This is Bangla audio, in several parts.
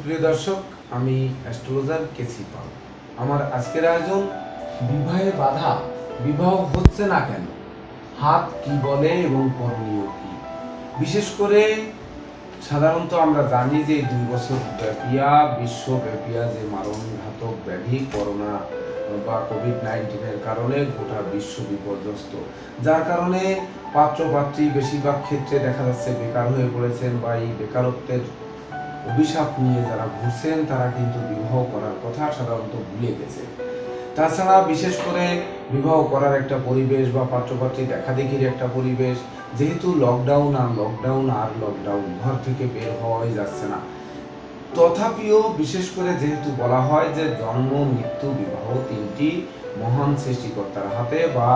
সুপ্রিয় দর্শক, আমি অ্যাস্ট্রোলজার কেসি পাল। আমার আজকের আয়োজন বিবাহে বাধা, বিবাহ হচ্ছে না কেন, হাত কি বলে এবং করণীয় কি। বিশেষ করে সাধারণত আমরা জানি যে 2 বছর ব্যাপিয়া বিশ্বব্যাপিয়া যে মারণঘাতক ব্যাধি করোনা বা কোভিড-19-এর কারণে গোটা বিশ্ব বিপর্যস্ত, যার কারণে পাত্রপাত্রী বেশিরভাগ ক্ষেত্রে দেখা যাচ্ছে বেকার হয়ে পড়েছেন, বা এই বেকারত্বের অভিশাপ নিয়ে যারা ঘুরছেন তারা কিন্তু বিবাহ করার কথা সাধারণত ভুলে গেছে। তাছাড়া বিশেষ করে বিবাহ করার একটা পরিবেশ বা পাত্রপাত্রী দেখাদেখির একটা পরিবেশ, যেহেতু লকডাউন আর লকডাউন, ঘর থেকে বের হওয়াই যাচ্ছে না। তথাপিও বিশেষ করে যেহেতু বলা হয় যে জন্ম, মৃত্যু, বিবাহ তিনটি মহান সৃষ্টিকর্তার হাতে, বা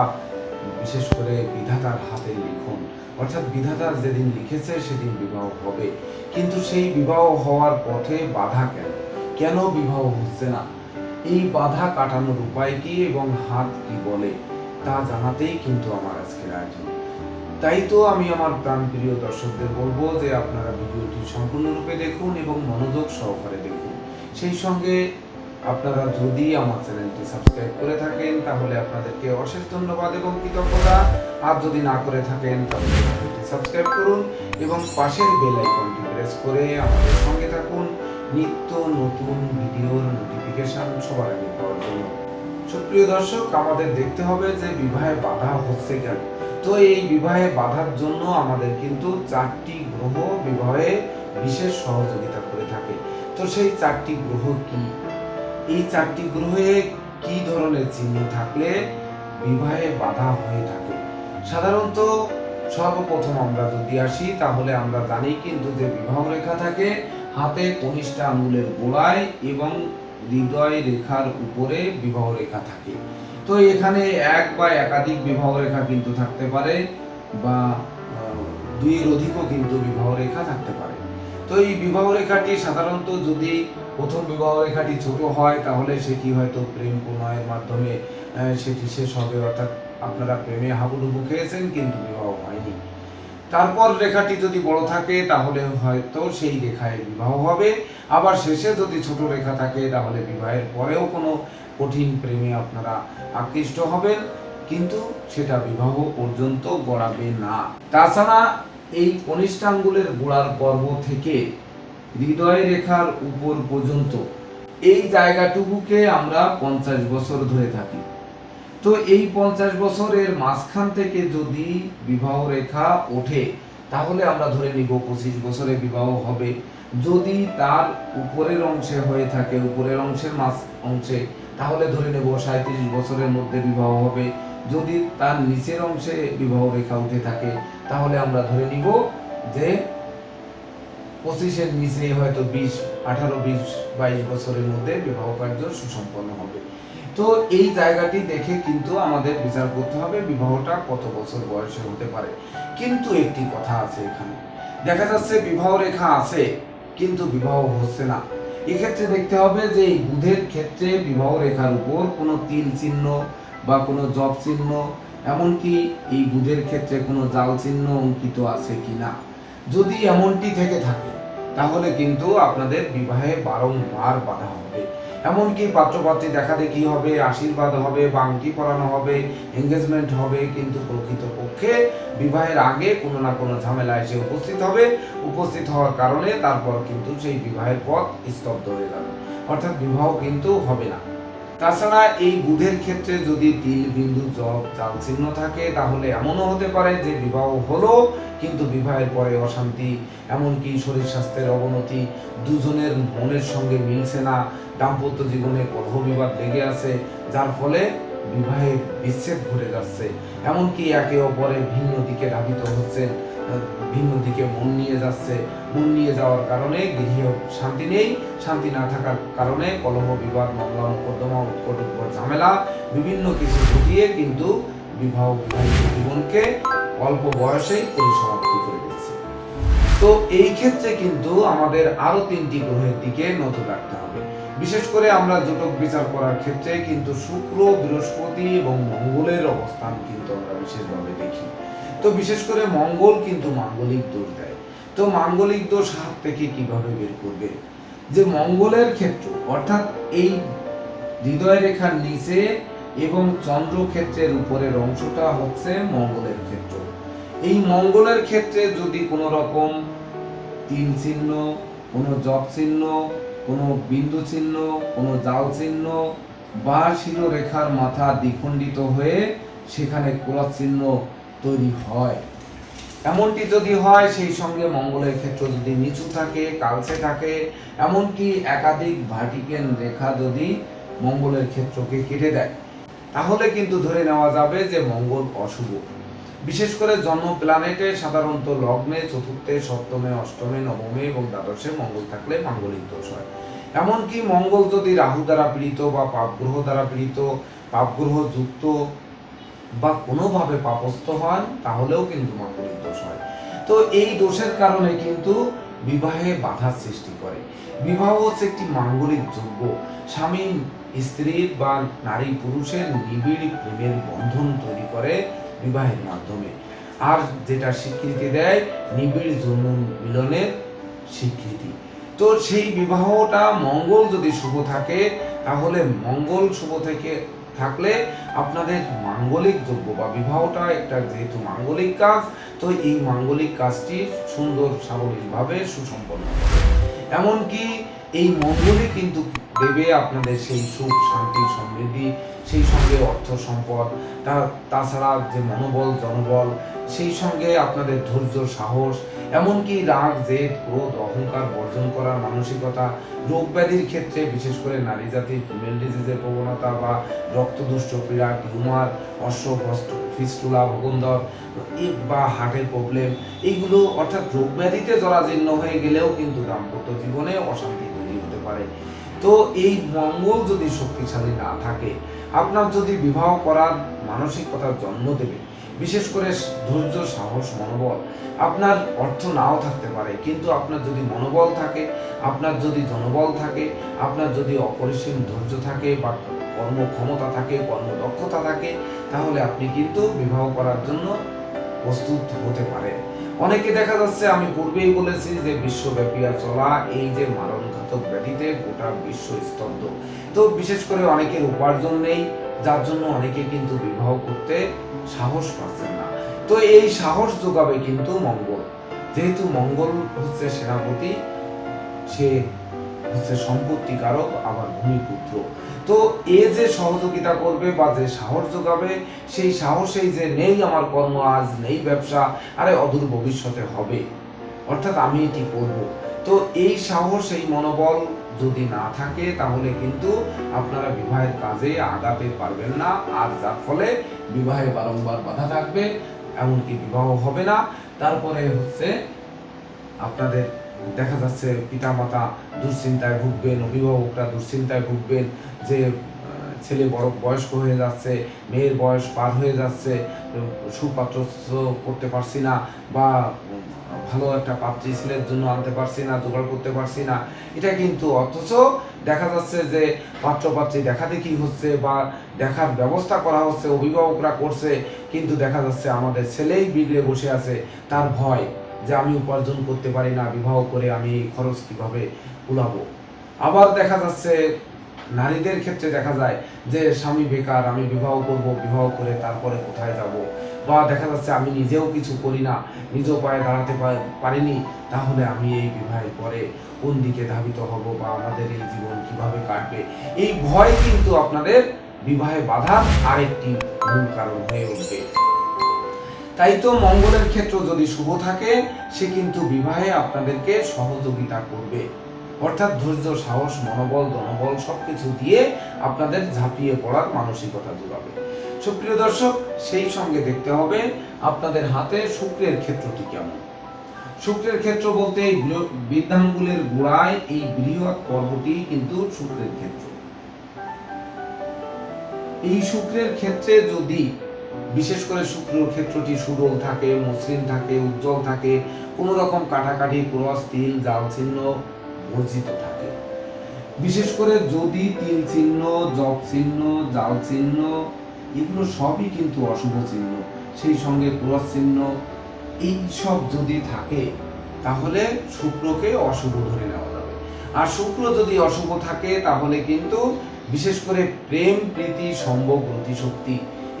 বিশেষ করে বিধাতার হাতে লিখন, অর্থাৎ বিধাতা যেদিন লিখেছে সেদিন বিবাহ হবে। কিন্তু সেই বিবাহ হওয়ার পথে বাধা কেন বিবাহ হচ্ছে না, এই বাধা কাটানোর উপায় কি এবং হাত কি বলে তা জানাতেই কিন্তু আমার আজকের আয়োজন। তাই তো আমি আমার প্রাণপ্রিয় দর্শকদের বলবো যে আপনারা ভিডিওটি সম্পূর্ণরূপে দেখুন এবং মনোযোগ সহকারে দেখুন। সেই সঙ্গে আপনারা যদি আমার চ্যানেলটি সাবস্ক্রাইব করে থাকেন তাহলে আপনাদেরকে অশেষ ধন্যবাদ এবং কৃতজ্ঞতা। আর যদি না করে থাকেন তাহলে চ্যানেলটি সাবস্ক্রাইব করুন এবং পাশের বেল আইকনটি প্রেস করে আমাদের সঙ্গে থাকুন নিত্য নতুন ভিডিওর নোটিফিকেশন সবার আগে পাওয়ার জন্য। সুপ্রিয় দর্শক, আমাদের দেখতে হবে যে বিবাহে বাধা হচ্ছে কেন। তো এই বিবাহে বাধার জন্য আমাদের কিন্তু 4টি গ্রহ বিবাহে বিশেষ সহযোগিতা করে থাকে। তো সেই 4টি গ্রহ কি, এই 4টি গ্রহে কি ধরনের চিহ্ন থাকলে বিবাহে বাধা হয়ে থাকে। সাধারণত সর্বপ্রথম আমরা যদি আসি তাহলে আমরা জানি কিন্তু যে বিবাহ রেখা থাকে হাতে কনিষ্ঠ আঙ্গুলের গোড়ায় এবং হৃদয় রেখার উপরে বিবাহ রেখা থাকে। তো এখানে এক বা একাধিক বিবাহ রেখা কিন্তু থাকতে পারে, বা 2-এর অধিকও কিন্তু বিবাহ রেখা থাকতে পারে। তো এই বিবাহ রেখাটি সাধারণত যদি প্রথম বিবাহ রেখাটি ছোট হয় তাহলে সেটি হয়তো প্রেম প্রণয়ের মাধ্যমে সেটি শেষ হবে, অর্থাৎ আপনারা প্রেমে হাবুডুবু খেয়েছেন কিন্তু বিবাহ হয়নি। তারপর রেখাটি যদি বড় থাকে তাহলে হয়তো সেই রেখায় বিবাহ হবে। আবার শেষে যদি ছোট রেখা থাকে তাহলে বিবাহের পরেও কোনো কঠিন প্রেমে আপনারা আকৃষ্ট হবেন, কিন্তু সেটা বিবাহ পর্যন্ত গড়াবে না। তাছাড়া এই কনিষ্ঠাঙ্গুলের গোড়ার পর্ব থেকে হৃদয় রেখার উপর পর্যন্ত এই জায়গাটুকুকে আমরা 50 বছর ধরে থাকি। তো এই 50 বছরের মাঝখান থেকে যদি বিবাহ রেখা ওঠে তাহলে আমরা ধরে নিব 25 বছরে বিবাহ হবে। যদি তার উপরের অংশে হয়ে থাকে, উপরের অংশের মাঝ অংশে, তাহলে ধরে নেব 37 বছরের মধ্যে বিবাহ হবে। যদি তার নিচের অংশে বিবাহ রেখা উঠে থাকে তাহলে আমরা ধরে নিব যে 25-এর নিচে হয়তো 18, 20, 22 বছরের মধ্যে বিবাহ কার্য সুসম্পন্ন হবে। তো এই জায়গাটি দেখে কিন্তু আমাদের বিচার করতে হবে বিবাহটা কত বছর বয়সে হতে পারে। কিন্তু একটি কথা আছে, এখানে দেখা যাচ্ছে বিবাহ রেখা আছে কিন্তু বিবাহ হচ্ছে না। এক্ষেত্রে দেখতে হবে যে এই বুধের ক্ষেত্রে বিবাহ রেখার উপর কোনো তিল চিহ্ন বা কোনো জপ চিহ্ন, এমনকি এই বুধের ক্ষেত্রে কোনো জাল চিহ্ন অঙ্কিত আছে কিনা। যদি এমনটি থেকে থাকে তাহলে কিন্তু আপনাদের বিবাহে বারংবার বাধা হবে। এমনকি পাত্রপাত্রী দেখা দেখি হবে, আশীর্বাদ হবে, বাংটি পরানো হবে, এঙ্গেজমেন্ট হবে, কিন্তু প্রকৃতপক্ষে বিবাহের আগে কোনো না কোনো ঝামেলা এসে উপস্থিত হওয়ার কারণে তারপর কিন্তু সেই বিবাহের পথ স্তব্ধ হয়ে যাবে, অর্থাৎ বিবাহ কিন্তু হবে না। তাছাড়া এই বুধের ক্ষেত্রে যদি তিল, বিন্দু, জপ, জাল চিহ্ন থাকে তাহলে এমনও হতে পারে যে বিবাহ হলো কিন্তু বিবাহের পরে অশান্তি, এমনকি শরীর স্বাস্থ্যের অবনতি, দুজনের মনের সঙ্গে মিলছে না, দাম্পত্য জীবনে কলহ বিবাদ লেগে আছে, যার ফলে বিবাহে বিচ্ছেদ ঘটে যাচ্ছে, এমনকি একে অপরের ভিন্ন দিকে ধাবিত হচ্ছে, ভিন্ন দিকে মন নিয়ে যাওয়ার কারণে গৃহে শান্তি নেই, শান্তি না থাকার কারণে কলহ বিবাদ, মামলা মোকদ্দমা, উৎকট ঝামেলা বিভিন্ন কিছু ঘটিয়ে কিন্তু বিবাহিত জীবনকে অল্প বয়সেই পরিসমাপ্তি করে দিচ্ছে। তো এই ক্ষেত্রে কিন্তু আমাদের আরো 3টি গ্রহের দিকে নজর রাখতে হবে। বিশেষ করে আমরা জটক বিচার করার ক্ষেত্রে কিন্তু শুক্র, বৃহস্পতি এবং মঙ্গলের অবস্থান কিন্তু আমরা বিশেষভাবে দেখি। তো বিশেষ করে মঙ্গল কিন্তু মাঙ্গলিক দোষ দেয়। তো মাঙ্গলিক দোষ হাত থেকে কিভাবে বের করবে? যে মঙ্গলের ক্ষেত্র অর্থাৎ এই হৃদয় রেখার নিচে এবং চন্দ্র ক্ষেত্রের উপরের অংশটা হচ্ছে মঙ্গলের ক্ষেত্র। এই মঙ্গলের ক্ষেত্রে যদি কোনো রকম তিল চিহ্ন, কোনো জপ চিহ্ন, কোনো বিন্দু চিহ্ন, কোনো জাল চিহ্ন বা শিরোরেখার মাথা দ্বিখণ্ডিত হয়ে সেখানে ক্রস চিহ্ন তৈরি হয়, এমনটি যদি হয়, সেই সঙ্গে মঙ্গলের ক্ষেত্র যদি নিচু থাকে, কালচে থাকে, এমনকি একাধিক ভার্টিক্যাল রেখা যদি মঙ্গলের ক্ষেত্রকে কেটে দেয়, তাহলে কিন্তু ধরে নেওয়া যাবে যে মঙ্গল অশুভ। বিশেষ করে জন্ম প্ল্যানেটে সাধারণত লগ্নে, চতুর্থে, সপ্তমে, অষ্টমে, নবমে এবং দ্বাদশে মঙ্গল থাকলে মাঙ্গলিক দোষ হয়। এমনকি মঙ্গল যদি রাহু দ্বারা পীড়িত বা পাপগ্রহ দ্বারা পীড়িত, পাপগ্রহ যুক্ত বা কোনোভাবে পাপস্থ হন, তাহলেও কিন্তু মাঙ্গলিক দোষ হয়। তো এই দোষের কারণে কিন্তু বিবাহে বাধার সৃষ্টি করে। বিবাহ হচ্ছে একটি মাঙ্গলিক যজ্ঞ, স্বামী স্ত্রীর বা নারী পুরুষের নিবিড় প্রেমের বন্ধন তৈরি করে বিবাহের মাধ্যমে, আর যেটা স্বীকৃতি দেয় নিবিড় যৌন মিলনের স্বীকৃতি। তো সেই বিবাহটা মঙ্গল যদি শুভ থাকে, তাহলে মঙ্গল শুভ থেকে থাকলে আপনাদের মাঙ্গলিক যজ্ঞ বা বিবাহটা একটা যেহেতু মাঙ্গলিক কাজ, তো এই মাঙ্গলিক কাজটি সুন্দর সাবলীলভাবে সুসম্পন্ন হবে। এমনকি এই মঙ্গলই কিন্তু দেবে আপনাদের সেই সুখ, শান্তি, সমৃদ্ধি, সেই সঙ্গে অর্থ সম্পদ, তাছাড়া যে মনোবল, জনবল, সেই সঙ্গে আপনাদের ধৈর্য, সাহস, এমনকি রাগ, জেদ, ক্রোধ, অহংকার বর্জন করার মানসিকতা, রোগ ব্যাধির ক্ষেত্রে বিশেষ করে নারী জাতির ফিমেল ডিজিজের প্রবণতা বা রক্তদুষ্ট পীড়া, টিউমার, অশ্ব, ফিস্টুলা, ভগন্দর বা হার্টের প্রবলেম, এইগুলো অর্থাৎ রোগ ব্যাধিতে জরাজীর্ণ হয়ে গেলেও কিন্তু দাম্পত্য জীবনে অশান্তি তৈরি হতে পারে। তো এই মঙ্গল যদি শক্তিশালী না থাকে, আপনার যদি বিবাহ করার মানসিকতার জন্ম দেবে, বিশেষ করে ধৈর্য, সাহস, মনোবল, আপনার অর্থ নাও থাকতে পারে, কিন্তু আপনার যদি মনোবল থাকে, আপনার যদি জনবল থাকে, আপনার যদি অপরিসীম ধৈর্য থাকে বা কর্মক্ষমতা থাকে, কর্মদক্ষতা থাকে, তাহলে আপনি কিন্তু বিবাহ করার জন্য প্রস্তুত হতে পারেন। অনেকে দেখা যাচ্ছে, আমি পূর্বেই বলেছি যে বিশ্বব্যাপী চলা এই যে মারণঘাতক ব্যাধিতে গোটা বিশ্ব স্তব্ধ। তো বিশেষ করে অনেকের উপার্জন নেই, যার জন্য অনেকে কিন্তু বিবাহ করতে সাহস পাচ্ছেন না। তো এই সাহস যোগাবে কিন্তু মঙ্গল, যেহেতু মঙ্গল হচ্ছে সেনাপতি, সে হচ্ছে সম্পত্তি কারক, আবার ভূমিপুত্র। তো এ যে সহযোগিতা করবে বা যে সাহস যোগাবে, সেই সাহসেই যে নেই আমার কর্ম, আজ নেই ব্যবসা, আরে অদূর ভবিষ্যতে হবে, অর্থাৎ আমি এটি করব। তো এই সাহস, এই মনোবল যদি না থাকে, তাহলে কিন্তু আপনারা বিবাহের কাজে আগাতে পারবেন না, আর যার ফলে বিবাহে বারংবার বাধা থাকবে, এমনকি বিবাহ হবে না। তারপরে হচ্ছে আপনাদের দেখা যাচ্ছে পিতামাতা দুশ্চিন্তায় ভুগবেন, অভিভাবকরা দুশ্চিন্তায় ভুগবেন যে ছেলে বড় বয়স্ক হয়ে যাচ্ছে, মেয়ের বয়স পার হয়ে যাচ্ছে, সুপাত্র করতে পারছি না, বা ভালো একটা পাত্রী ছেলের জন্য আনতে পারছি না, জোগাড় করতে পারছি না। এটা কিন্তু অথচ দেখা যাচ্ছে যে পাত্রপাত্রী দেখা দেখি হচ্ছে বা দেখার ব্যবস্থা করা হচ্ছে, অভিভাবকরা করছে, কিন্তু দেখা যাচ্ছে আমাদের ছেলেই বিগড়ে বসে আছে, তার ভয় যে আমি উপার্জন করতে পারি না, বিবাহ করে আমি খরচ কিভাবে কুলাবো। আবার দেখা যাচ্ছে নারীদের ক্ষেত্রে দেখা যায় যে স্বামী বেকার, আমি বিবাহ করব, বিবাহ করে তারপরে কোথায় যাব, বা দেখা যাচ্ছে আমি নিজেও কিছু করি না, নিজেও পায়ে দাঁড়াতে পারিনি, তাহলে আমি এই বিবাহের পরে কোন দিকে ধাবিত হব বা আমাদের এই জীবন কিভাবে কাটবে। এই ভয় কিন্তু আপনাদের বিবাহে বাধার আরেকটি মূল কারণ হয়ে উঠবে। তাই তো মঙ্গলের ক্ষেত্র যদি শুভ থাকে, সে কিন্তু বিবাহে আপনাদেরকে সহযোগিতা করবে, অর্থাৎ ধৈর্য, সাহস, মনোবল, জনবল সবকিছু দিয়ে আপনাদের ঝাঁপিয়ে পড়ার মানসিকতা যোগাবে। সুপ্রিয় দর্শক, সেই সঙ্গে দেখতে হবে আপনাদের হাতে শুক্রের ক্ষেত্রটি কেমন। শুক্রের ক্ষেত্র বলতে এই বৃদ্ধাঙ্গুলের গোড়ায় এই বৃহৎ পর্বটি কিন্তু শুক্রের ক্ষেত্র। এই শুক্রের ক্ষেত্রে যদি বিশেষ করে শুক্রের ক্ষেত্রটি সুডল থাকে, মসৃণ থাকে, উজ্জ্বল থাকে, কোনো রকম কাটাকাটি, ক্রস, তিল, জাল চিহ্ন বর্জিত থাকে, বিশেষ করে যদি তিল চিহ্ন, জপ চিহ্ন, জাল চিহ্ন, এগুলো সবই কিন্তু অশুভ চিহ্ন, সেই সঙ্গে ক্রস চিহ্ন, এই সব যদি থাকে, তাহলে শুক্রকে অশুভ ধরে নেওয়া যাবে। আর শুক্র যদি অশুভ থাকে তাহলে কিন্তু বিশেষ করে প্রেম, প্রীতি, সম্ভোগ, গতিশক্তি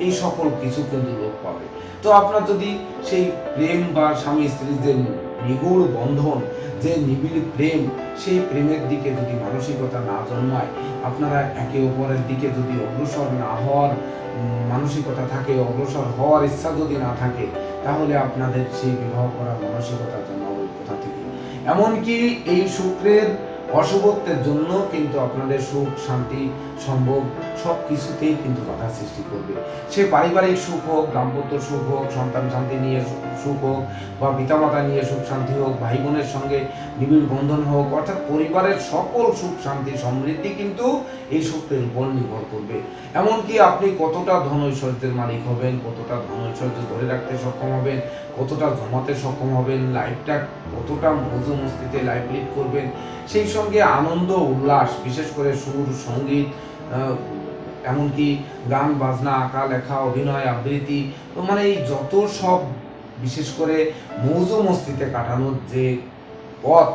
এই সকল কিছু কিন্তু লোপ পাবে। তো আপনার যদি সেই প্রেম বা স্বামী স্ত্রীর যে নিগুড় বন্ধন, যে নিবিড় প্রেম, সেই প্রেমের দিকে যদি মানসিকতা না জন্মায়, আপনারা একে অপরের দিকে যদি অগ্রসর না হওয়ার মানসিকতা থাকে, অগ্রসর হওয়ার ইচ্ছা যদি না থাকে, তাহলে আপনাদের সেই বিবাহ করার মানসিকতা জন্মাবে কোথা থেকে? এমনকি এই শুক্রের অশুভত্বের জন্য কিন্তু আপনাদের সুখ, শান্তি, সম্ভোগ সব কিছুতেই কিন্তু বাধা সৃষ্টি করবে। সে পারিবারিক সুখ হোক, দাম্পত্য সুখ হোক, সন্তান শান্তি নিয়ে সুখ হোক, বা পিতামাতা নিয়ে সুখ শান্তি হোক, ভাই বোনের সঙ্গে নিবিড় বন্ধন হোক, অর্থাৎ পরিবারের সকল সুখ শান্তি সমৃদ্ধি কিন্তু এই শুক্রের উপর নির্ভর করবে। এমনকি আপনি কতটা ধন ঐশ্বর্যের মালিক হবেন, কতটা ধন ঐশ্বর্য ধরে রাখতে সক্ষম হবেন, কতটা জমাতে সক্ষম হবেন, লাইফটা কতটা মজু মস্তিতে লাইফ লিড করবেন, সেই সঙ্গে আনন্দ উল্লাস, বিশেষ করে সুর, সঙ্গীত, এমনকি গান বাজনা, আঁকা লেখা, অভিনয়, আবৃত্তি, মানে এই যত সব বিশেষ করে মৌজ মস্তিতে কাটানোর যে পথ,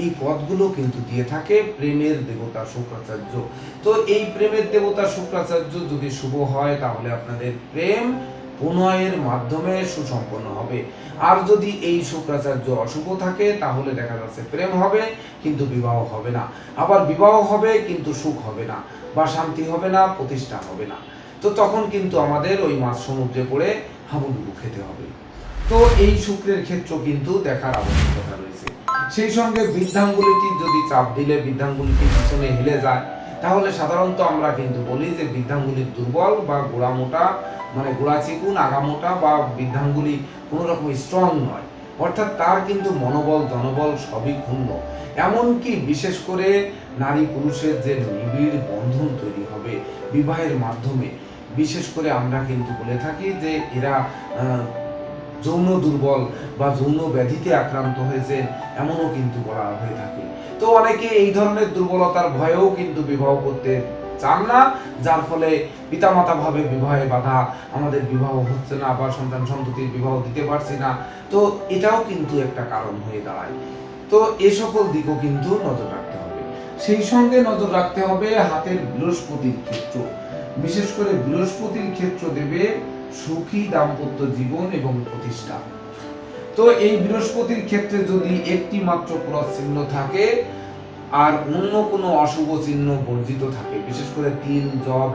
এই পথগুলো কিন্তু দিয়ে থাকে প্রেমের দেবতা শুক্রাচার্য। তো এই প্রেমের দেবতা শুক্রাচার্য যদি শুভ হয় তাহলে আপনাদের প্রেম প্রণয়ের মাধ্যমে সুসম্পন্ন হবে। আর যদি এই শুক্রাচার্য অশুভ থাকে তাহলে দেখা যাচ্ছে প্রেম হবে কিন্তু বিবাহ হবে না, আবার বিবাহ হবে কিন্তু সুখ হবে না, বা শান্তি হবে না, প্রতিষ্ঠা হবে না। তো তখন কিন্তু আমাদের ওই মাছ সমুদ্রে পড়ে হাবুডুবু খেতে হবে। তো এই শুক্রের ক্ষেত্র কিন্তু দেখার আবশ্যকতা রয়েছে। সেই সঙ্গে বৃদ্ধাঙ্গুলিটি যদি চাপ দিলে বৃদ্ধাঙ্গুলিটি পিছনে হেলে যায়, তাহলে সাধারণত আমরা কিন্তু বলি যে বৃদ্ধাঙ্গুলি দুর্বল বা গোড়া মোটা, মানে গোড়া চিকুন, আগা মোটা, বা বৃদ্ধাঙ্গুলি কোনো রকম স্ট্রং নয়, অর্থাৎ তার কিন্তু মনোবল, জনবল সবই ক্ষুণ্ণ। এমনকি বিশেষ করে নারী পুরুষের যে নিবিড় বন্ধন তৈরি হবে বিবাহের মাধ্যমে, বিশেষ করে আমরা কিন্তু বলে থাকি যে এরা যৌন দুর্বল বা যৌন ব্যাধিতে আক্রান্ত হয়েছেন, এমনও কিন্তু বলা হয়ে থাকে। তো অনেকে এই ধরনের দুর্বলতার ভয়েও কিন্তু বিবাহ করতে চান না, যার ফলে পিতামাতা ভাবে বিবাহে বাধা, আমাদের বিবাহ হচ্ছে না, বা সন্তান সন্ততির বিবাহ দিতে পারছি না। তো এটাও কিন্তু একটা কারণ হয়ে দাঁড়ায়। তো এ সকল দিকও কিন্তু নজর রাখতে হবে। সেই সঙ্গে নজর রাখতে হবে হাতের বৃহস্পতির ক্ষেত্র, বিশেষ করে বৃহস্পতির ক্ষেত্র দেবে সুখী দাম্পত্য জীবন এবং প্রতিষ্ঠা। তো এই বৃহস্পতির ক্ষেত্রে যদি একটি মাত্র ক্রস চিহ্ন থাকে আর অন্য কোনো অশুভ চিহ্ন বর্জিত থাকে, বিশেষ করে তিল, জব,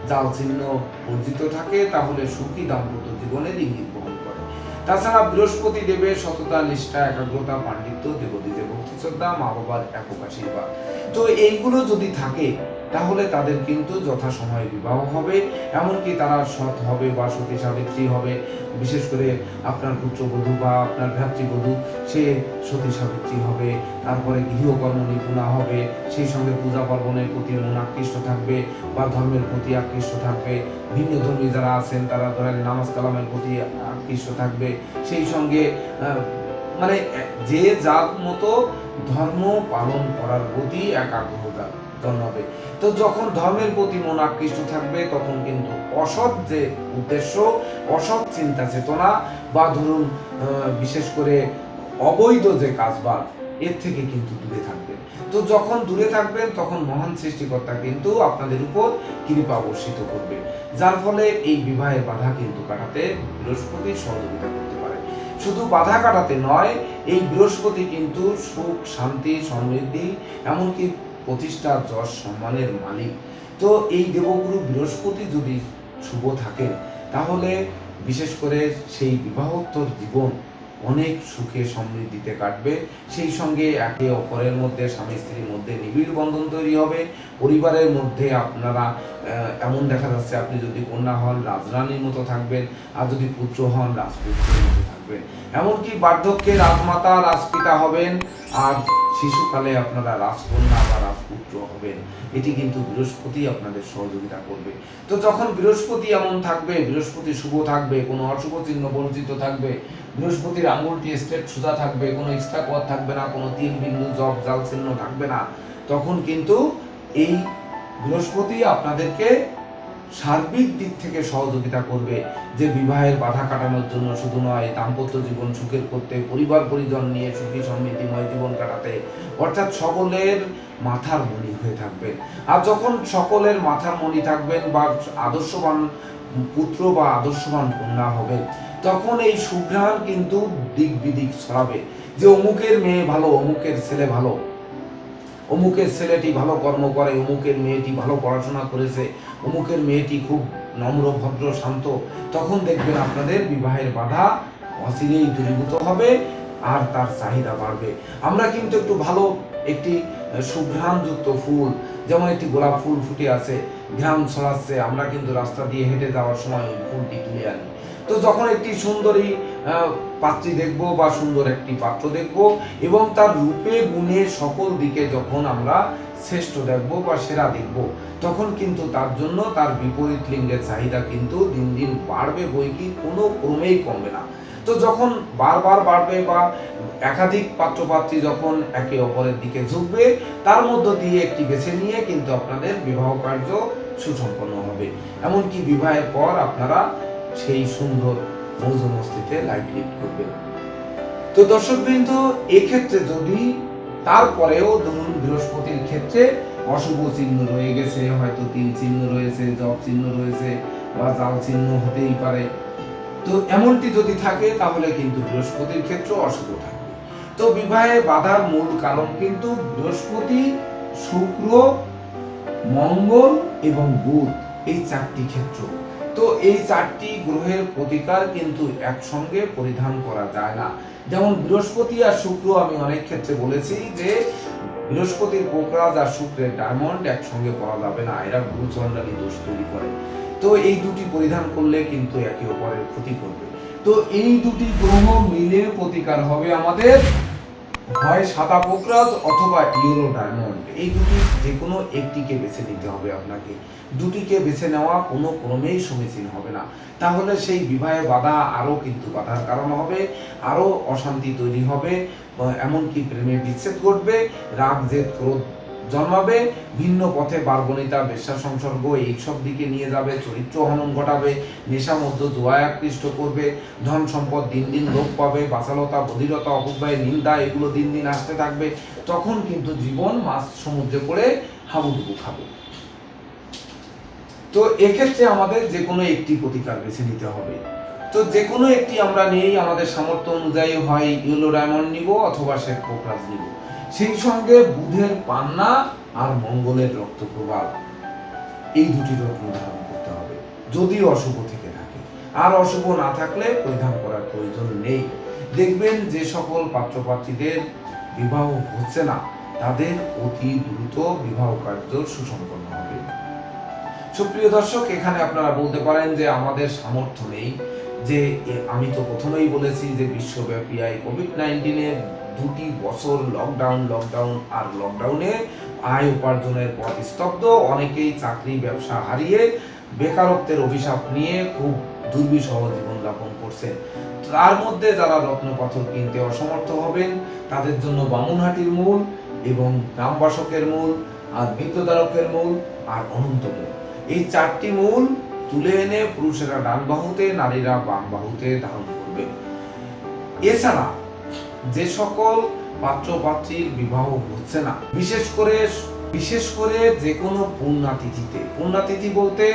জাল চিহ্ন বর্জিত থাকে, তাহলে সুখী দাম্পত্য জীবনের ইঙ্গিত বহন করে। তাছাড়া বৃহস্পতি দেবে সততা, নিষ্ঠা, একাগ্রতা, পাণ্ডিত্য, দেবদীজে ভক্তি শ্রদ্ধা, মা বাবার একক আশীর্বাদ। তো এইগুলো যদি থাকে তাহলে তাদের কিন্তু যথাসময়ে বিবাহ হবে, এমনকি তারা সৎ হবে বা সতী সাবিত্রী হবে। বিশেষ করে আপনার পুত্রবধূ বা আপনার ভ্রাতৃবধূ সে সতী সাবিত্রী হবে, তারপরে গৃহকর্ম নিপুণা হবে, সেই সঙ্গে পূজা পার্বণের প্রতি মন আকৃষ্ট থাকবে বা ধর্মের প্রতি আকৃষ্ট থাকবে। ভিন্ন ধর্মী যারা আছেন তারা ধরেন নামাজ কালামের প্রতি আকৃষ্ট থাকবে, সেই সঙ্গে মানে যে যার মতো ধর্ম পালন করার প্রতি একাগ্রতা জন্মাবে। তো যখন ধর্মের প্রতি মন আকৃষ্ট থাকবে তখন কিন্তু অসৎ যে উদ্দেশ্য, অসৎ চিন্তা চেতনা, বা ধরুন বিশেষ করে অবৈধ যে কাজবাজ, এর থেকে কিন্তু দূরে থাকবেন। তো যখন দূরে থাকবেন তখন মহান সৃষ্টিকর্তা কিন্তু আপনাদের উপর কৃপা বর্ষিত করবে, যার ফলে এই বিবাহের বাধা কিন্তু কাটাতে বৃহস্পতি সহযোগিতা করতে পারে। শুধু বাধা কাটাতে নয়, এই বৃহস্পতি কিন্তু সুখ, শান্তি, সমৃদ্ধি, এমনকি প্রতিষ্ঠা, যশ, সম্মানের মালিক। তো এই দেবগুরু বৃহস্পতি যদি শুভ থাকেন তাহলে বিশেষ করে সেই বিবাহোত্তর জীবন অনেক সুখে সমৃদ্ধিতে কাটবে। সেই সঙ্গে একে অপরের মধ্যে, স্বামী স্ত্রীর মধ্যে নিবিড় বন্ধন তৈরি হবে। পরিবারের মধ্যে আপনারা এমন দেখা যাচ্ছে আপনি যদি কন্যা হন রাজরানীর মতো থাকবেন, আর যদি পুত্র হন রাজপুত্রের মতো থাকবেন। এমনকি বার্ধক্যে রাজমাতা, রাজপিতা হবেন, আর শিশুকালে আপনারা রাজকন্যা বা রাজপুত্র হবেন। এটি কিন্তু বৃহস্পতি আপনাদের সহযোগিতা করবে। তো যখন বৃহস্পতি এমন থাকবে, বৃহস্পতি শুভ থাকবে, কোনো অশুভ চিহ্ন বর্জিত থাকবে, বৃহস্পতির আঙুলটি স্ট্রেট সোজা থাকবে, কোনো এক্সট্রা কোয়ার থাকবে না, কোনো তিল, বিন্দু, জব, জাল চিহ্ন থাকবে না, তখন কিন্তু এই বৃহস্পতি আপনাদেরকে সার্বিক দিক থেকে সহযোগিতা করবে, যে বিবাহের বাধা কাটানোর জন্য শুধু নয়, দাম্পত্য জীবন সুখের করতে, পরিবার পরিজন নিয়ে সুখী সমৃদ্ধিময় জীবন কাটাতে, অর্থাৎ সকলের মাথার মণি হয়ে থাকবেন। আর যখন সকলের মাথার মণি থাকবেন বা আদর্শবান পুত্র বা আদর্শবান কন্যা হবে, তখন এই সুঘ্রাণ কিন্তু দিক বিদিক ছড়াবে যে অমুকের মেয়ে ভালো, অমুকের ছেলে ভালো, অমুকের ছেলেটি ভালো কর্ম করে, অমুকের মেয়েটি ভালো পড়াশোনা করেছে, অমুকের মেয়েটি খুব নম্র ভদ্র শান্ত। তখন দেখবেন আপনাদের বিবাহের বাধা অচিরেই দূরীভূত হবে আর তার চাহিদা বাড়বে। আমরা কিন্তু একটু ভালো একটি সুঘ্রাণযুক্ত ফুল, যেমন একটি গোলাপ ফুল ফুটে আছে, ঘ্রাণ ছড়াচ্ছে, আমরা কিন্তু রাস্তা দিয়ে হেঁটে যাওয়ার সময় ওই ফুলটি তুলে আনি। তো যখন একটি সুন্দরী পাত্রী দেখব বা সুন্দর একটি পাত্র দেখব এবং তার রূপে গুণে সকল দিকে যখন আমরা শ্রেষ্ঠ দেখব বা সেরা দেখব, তখন কিন্তু তার জন্য তার বিপরীত লিঙ্গের চাহিদা কিন্তু দিন দিন বাড়বে, বই কি কোনো ক্রমেই কমবে না। তো যখন বারবার বাড়বে বা একাধিক পাত্রপাত্রী যখন একে অপরের দিকে ঝুঁকবে, তার মধ্য দিয়ে একটি বেছে নিয়ে কিন্তু আপনাদের বিবাহ কার্য সুসম্পন্ন হবে। এমনকি বিবাহের পর আপনারা সেই সুন্দর মৌজ মস্তিতে লাইফ লিড করবেন। তো দর্শকবৃন্দ, এক্ষেত্রে যদি তারপরেও ধরুন বৃহস্পতির ক্ষেত্রে অশুভ চিহ্ন রয়ে গেছে, হয়তো তিল চিহ্ন রয়েছে, জপ চিহ্ন রয়েছে বা জাল চিহ্ন হতেই পারে, তো এমনটি যদি থাকে তাহলে কিন্তু বৃহস্পতির ক্ষেত্রে অশুভ থাকবে। তো বিবাহে বাধার মূল কারণ কিন্তু বৃহস্পতি, শুক্র, মঙ্গল এবং বুধ, এই চারটি ক্ষেত্র। তো এই চারটি গ্রহের প্রতিকার কিন্তু একসঙ্গে পরিধান করা যায় না। যেমন বৃহস্পতি আর শুক্র, আমি অনেক ক্ষেত্রে বলেছি যে বৃহস্পতির কোকরাজ আর শুক্রের ডায়মন্ড একসঙ্গে পরা যাবে না, এরা গুরুচণ্ডালী দোষ তৈরি করে। তো এই দুটি পরিধান করলে কিন্তু একে অপরের ক্ষতি করবে। তো এই দুটি গ্রহ মিলে প্রতিকার হবে আমাদের হয় সাদা পোকরাজ অথবা ইউরো ডায়মন্ড। এই দুটি যে কোনো একটিকে বেছে নিতে হবে আপনাকে। দুটিকে বেছে নেওয়া কোনো ক্রমেই সমীচীন হবে না, তাহলে সেই বিবাহে বাধা আরও কিন্তু বাধার কারণ হবে, আরও অশান্তি তৈরি হবে, এমনকি প্রেমে বিচ্ছেদ ঘটবে, রাগ জেদ ক্রোধ জন্মাবে, ভিন্ন পথে বারবনিতা বেশ্যা সংসর্গ এইসব দিকে নিয়ে যাবে, চরিত্র হনন ঘটাবে, নেশা মধ্য জুয়ায় আকৃষ্ট করবে, ধন সম্পদ দিন দিন লোপ পাবে, বাচালতা বধিরতা অপব্যয় নিন্দা এগুলো দিন দিন আসতে থাকবে। তখন কিন্তু জীবন মাছ সমুদ্রে পড়ে হাবুডুবু খাবে। তো এক্ষেত্রে আমাদের যে কোনো একটি প্রতিকার বেছে নিতে হবে। তো যে কোনো একটি আমরা নিয়েই আমাদের সামর্থ্য অনুযায়ী হয় ইয়েলো ডায়মন্ড নিব অথবা শ্বেত পোকরাজ নিব। সেই সঙ্গে বুধের পান্না আর মঙ্গলের রক্ত প্রবাল, এই দুটি রত্ন ধারণ করতে হবে যদি অশুভ থেকে থাকে। আর অশুভ না থাকলে পরিধান করার প্রয়োজন নেই। দেখবেন যে সকল পাত্রপাত্রীদের বিবাহ হচ্ছে না, তাদের অতি দ্রুত বিবাহ কার্য সুসম্পন্ন হবে। সুপ্রিয় দর্শক, এখানে আপনারা বলতে পারেন যে আমাদের সামর্থ্য নেই, যে আমি তো প্রথমেই বলেছি যে বিশ্বব্যাপী কোভিড-19-এর 2 বছর লকডাউন আর লকডাউনে আয় উপার্জনের পথ স্তব্ধ, অনেকেই চাকরি ব্যবসা হারিয়ে বেকারত্বের অভিশাপ নিয়ে খুব দুর্বিষহ জীবনযাপন করছেন। তার মধ্যে যারা রত্নপাথর কিনতে অসমর্থ হবেন, তাদের জন্য বামুনহাটির মূল এবং গ্রামবাসকের মূল আর বিদ্যুদারকের মূল আর অনন্ত মূল, এই চারটি মূল তুলে এনে পুরুষেরা ডান বাহুতে, নারীরা বাম বাহুতে ধারণ করবেন। এছাড়া যে সকল পাত্র পাত্রীর বিবাহ হচ্ছে না, বিশেষ করে যে কোনো পূর্ণাতিথি বলতে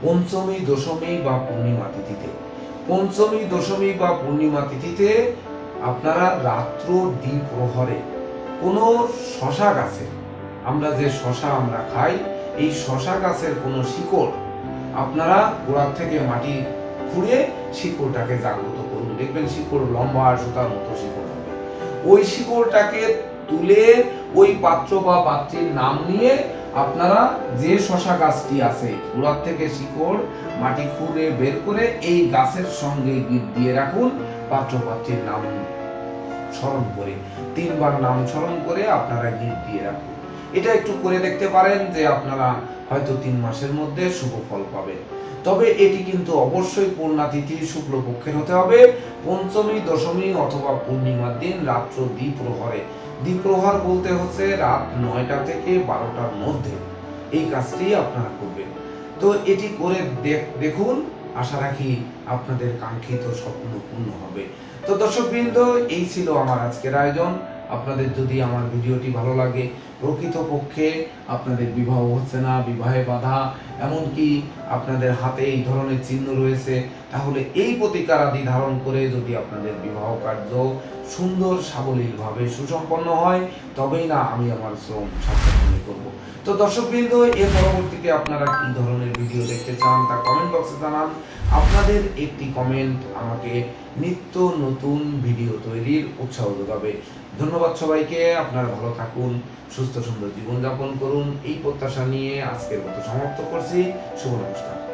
পঞ্চমী, দশমী বা পূর্ণিমা তিথিতে, পঞ্চমী, দশমী বা পূর্ণিমা তিথিতে আপনারা রাত্র দ্বিপ্রহরে কোনো শশা গাছে, আমরা যে শশা আমরা খাই, এই শশা গাছের কোনো শিকড় আপনারা গোড়ার থেকে মাটি খুঁড়ে শিকড়টাকে জাগ্রত করুন। দেখবেন শিকড় লম্বা সুতার মতো শিকড় হবে। ওই শিকড়টাকে তুলে ওই পাত্র বা পাত্রীর নাম নিয়ে আপনারা যে শশা গাছটি আছে গোড়ার থেকে শিকড় মাটি খুঁড়ে বের করে এই গাছের সঙ্গে গিট দিয়ে রাখুন। পাত্র পাত্রীর নাম স্মরণ করে 3 বার নাম স্মরণ করে আপনারা গিট দিয়ে রাখুন। এটা একটু করে দেখতে পারেন যে আপনারা হয়তো 3 মাসের মধ্যে শুভ ফল পাবেন। তবে এটি কিন্তু অবশ্যই পূর্ণাতিথি শুক্লপক্ষের হতে হবে, পঞ্চমী, দশমী অথবা পূর্ণিমার দিন রাত্র দ্বিপ্রহরে। দ্বিপ্রহর বলতে হচ্ছে রাত 9টা থেকে 12টার মধ্যে এই কাজটি আপনারা করবেন। তো এটি করে দেখুন, আশা রাখি আপনাদের কাঙ্ক্ষিত স্বপ্ন পূর্ণ হবে। তো দর্শকবৃন্দ, এই ছিল আমার আজকের আয়োজন। আপনাদের যদি আমার ভিডিওটি ভালো লাগে, প্রকৃতপক্ষে আপনাদের বিবাহ হচ্ছে না, বিবাহে বাধা, এমনকি আপনাদের হাতে এই ধরনের চিহ্ন রয়েছে, তাহলে এই প্রতিকার আদি ধারণ করে যদি আপনাদের বিবাহ কার্য সুন্দর সাবলীলভাবে সুসম্পন্ন হয়, তবেই না আমি আমার শ্রম সার্থক করব। তো দর্শকবৃন্দ, এর পরবর্তীতে আপনারা কি ধরনের ভিডিও দেখতে চান তা কমেন্ট বক্সে জানান। আপনাদের একটি কমেন্ট আমাকে নিত্য নতুন ভিডিও তৈরির উৎসাহ যোগাবে। ধন্যবাদ সবাইকে। আপনারা ভালো থাকুন, সুস্থ সুন্দর জীবনযাপন করুন, এই প্রত্যাশা নিয়ে আজকের মতো সমাপ্ত করছি। শুভ নমস্কার।